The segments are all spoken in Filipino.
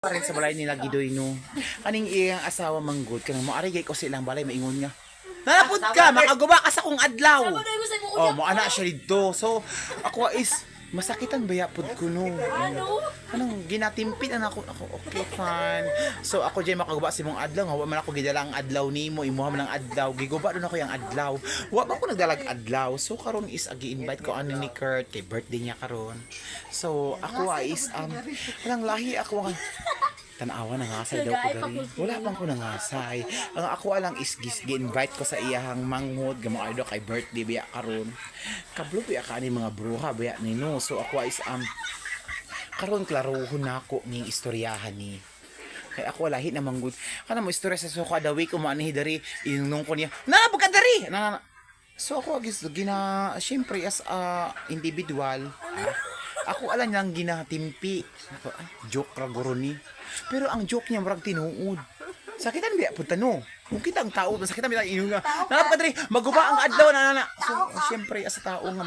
Parin sa balay nila gidoy no. Kaning iyang asawa manggod kanang moarigay ko silang balay maingon nga. Nanapod ka, makaguba ka sa kong adlaw. Oh, mo ana siya dito. So ako is masakitan baya pud ko no. Anong ginatimpit na ako okay fine. So ako jay makaguba si mong adlaw, wa man ako gidala ang adlaw nimo, imuha man ang adlaw. Giguba don ako yang adlaw. Wa ba ko nagdalag adlaw. So karon is agi-invite ko ani ni Kurt kay birthday niya karon. So ako is walang lahi ako ang tanawa nangasay daw ko dali. Wala bang ko nangasay. Ang ako alang is gi-invite ko sa iyahang manghod gamo ay do kay birthday biya karon. Kablo biya ka ni mga bruha biya nino. So ako is karon klarohon nako ning istoryahan ni. Kay ako lahi na manggod. Kana mo istorya sa suka daw ko maanihi dari inung ko niya. Na pagka dari. So ako agis syempre as a individual, ako alam niyang ginatimpi. Joke ra guro ni. Pero ang joke niya marag tinuod. Sakitan biya punta no. Kung kita ang tao, masakitan biya inunga. Napakadri, maguba ang adlaw na. So syempre as a tao nga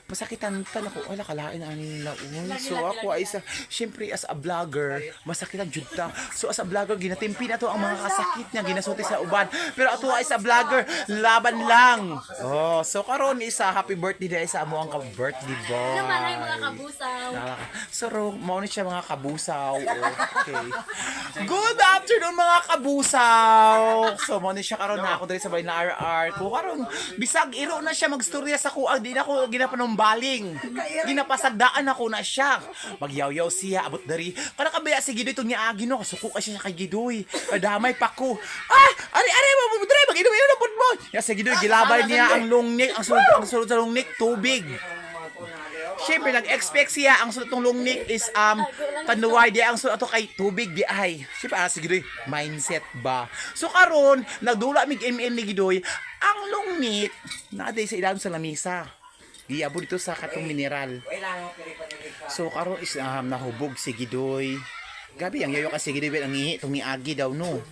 masakitan tan ako wala kalain ani nila. So ako ay syempre as a vlogger, masakitan jud ta. So as a vlogger ginatimpi na to ang mga kasakit niya ginasulti sa uban. Pero ato ay sa vlogger, laban lang. Oh, so karon isa happy birthday dahil sa amo ang ka-birthday boy. Naman ay mga kabusaw. So mao ni siya mga kabusaw. Okay. Good afternoon mga kabusaw. So mo ni siya karon na ako diri sa balay na RR. Ko karon bisag iro na siya magstorya sa kuag di na ako ginapanumbaling. Ginapasagdaan ako na siya. Magyaw-yaw siya abot dari. Kana kabaya si Gidoy tong niagi no suko ka siya kay Gidoy. Damay pa ko. Ari mo diri mag-inom na pud mo. Ya si Gidoy gilabay niya ang lungnik, ang sulod sa lungnik tubig. Siyempre, nag-expect siya ang sulot ng lungnik is tanuway di ang sulot ato kay tubig di ay. Siyempre, si Gidoy, mindset ba? So karon nagdula mig ML ni Gidoy, ang lungnik naaday sa ilalim sa lamisa. Giyabo dito sa katong mineral. So karon is nahubog si Gidoy. Gabi ang yayo kasi Gidoy ang ngihi tong niagi daw no.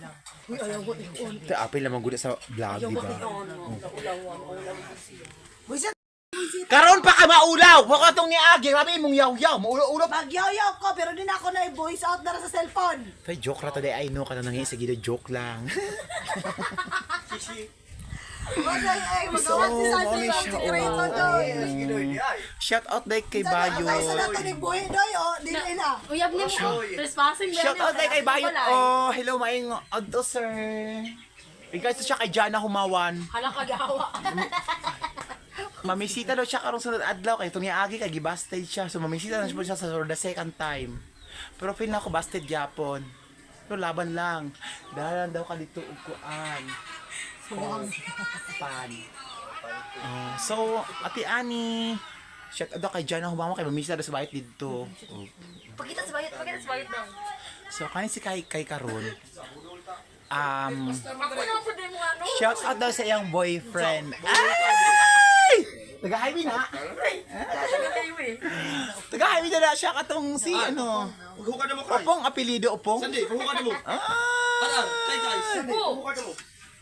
Ito apil lamang gud sa vlog di ba? Karon pa ka maulaw. Wa ka tong niagi, grabe mong yaw-yaw, maulo-ulo. Magyaw-yaw ko pero din ako na i-voice out na sa cellphone. Tay joke ra today. I know ka na nangyay sa Gidoy joke lang. So, mami siya. Shout out day kay Bayo. Ay, sa natin ni Boy Doy, di na. Uyab ni mo. Trespassing ba? Shout out day kay Bayo. Oh, hello maing adto sir. Ikaw siya kay Jana Humawan. Hala kagawa. Mamisita daw siya karong sunod adlaw kay itong niagi kay gibasted siya. So mamisita na siya sa the second time. Pero feel na ako busted Japon. Pero laban lang. Dahan daw ka dito upuan. Pan. So Ate Ani, shout out daw kay Jana Humama kay mamisita daw sa bayit dito. Pakita sa bayot daw. So kanin si kay karon. Ako na po din mo ano. Shout out daw sa iyang boyfriend. Taga-highway na. Taga-highway na siya katong si ano. Maghuka na mo kay. Opong apelido Opong. Sandi, maghuka na mo. Para, kay guys. Maghuka na mo.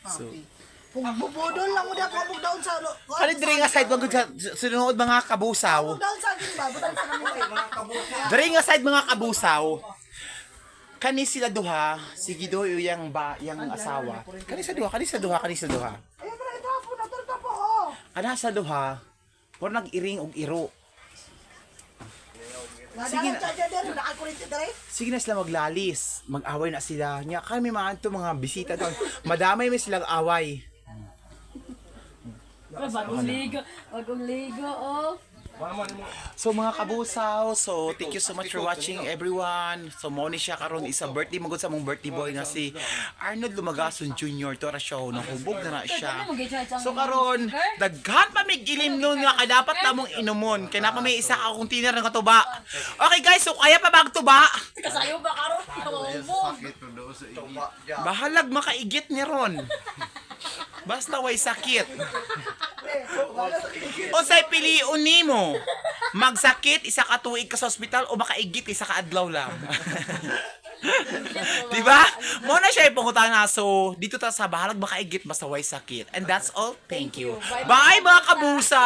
So, Bubudol lang mo na ako daon sa kani diri nga side wag sa sunod mga kabusaw. daon sa akin ba? Butang sa kami mga kabusaw. Diri nga side mga kabusaw. Kani sila duha, si Gidoy yang asawa. Kani sa duha. Ay, pero ito po na po. Ana sa duha, por nag-iring og iro. Sige na. Sige na sila maglalis. Mag-away na sila. Nya kami mga bisita doon. Madamay may silang away. Bagong ligo, oh. So mga kabusaw, so thank you so much for watching everyone. So mo ni siya karon isa birthday magud sa mong birthday boy nga si Arnold Lumagason Jr. to ra show nahubog na siya. So karon daghan pa mig ilim nun nga dapat namong inumon kay napa may isa ka container nga tuba. Okay guys, so kaya pa bag tuba? Kasayo ba karon? Hubog. Bahalag makaigit ni ron. Basta way sakit. O say piliun nimo. Magsakit isa ka tuig ka sa ospital o makaigit isa ka adlaw lang. Diba? Mo na siya ipungutan na. So, dito ta sa bahalag makaigit basta way sakit. And that's all. Thank you. Bye mga kabusa!